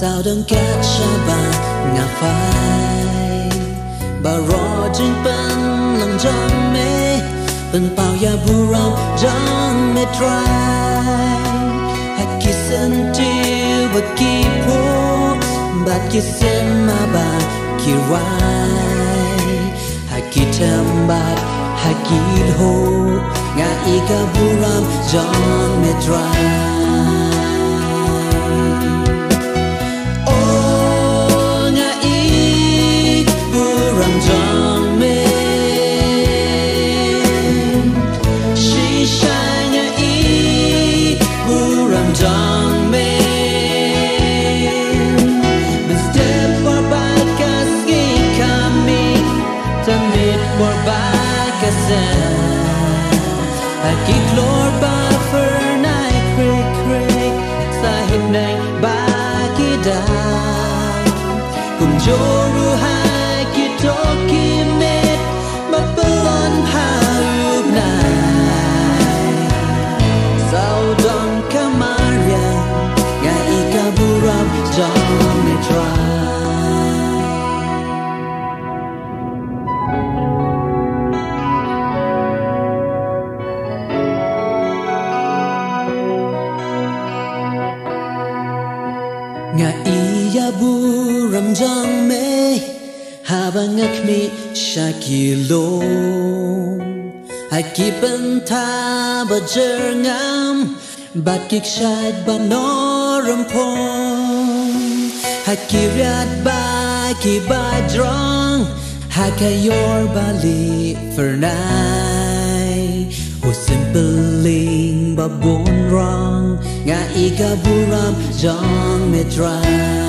sao đừng kết cha bà ngà phai bà rò trên bên lòng trong mê bên bao ya buram trong mê trai hãy ký sen tiêu và ký phố bát ký sen mà bà ký rai hãy ký thêm bát hãy ký hồ ngà y cả buram trong mê trai Juru hai kita kimet mapelan harus naik saudang kemarin ngai kaburam jangan metrai ngai ya buram jang me habangak mi shakilo akipan ta bajerngam batkik shad banoram pong hakirat baki badrong hakayor bali fernai o simpling babon rong nga ikaburam jang metrai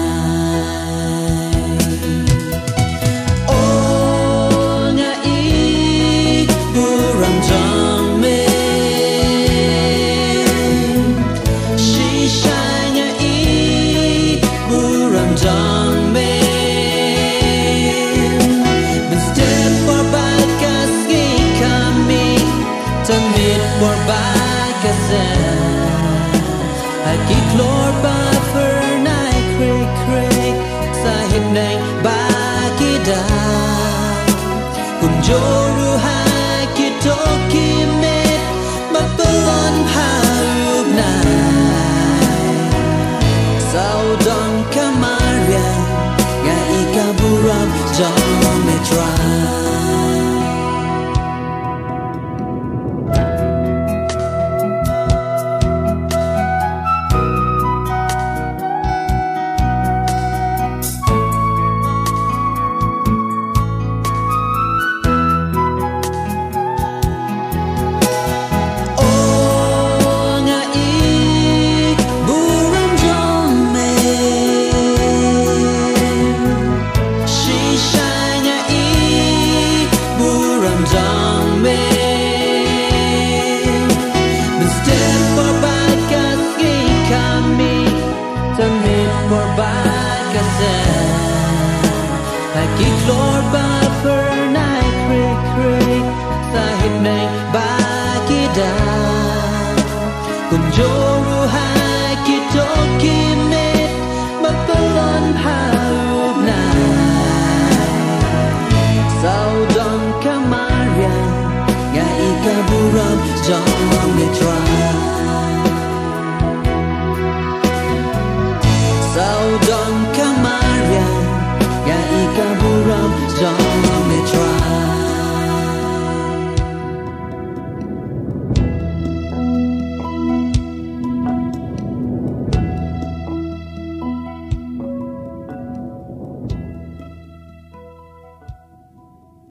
Lord ba fernai krik krik sahib nang ba kita kunjuru hai kita kimet mapelan harus naik saudang kemarin ngai kaburam jangan metrai Lord ba fernai krik krik sahib nang ba kita kunjuru hai kita kim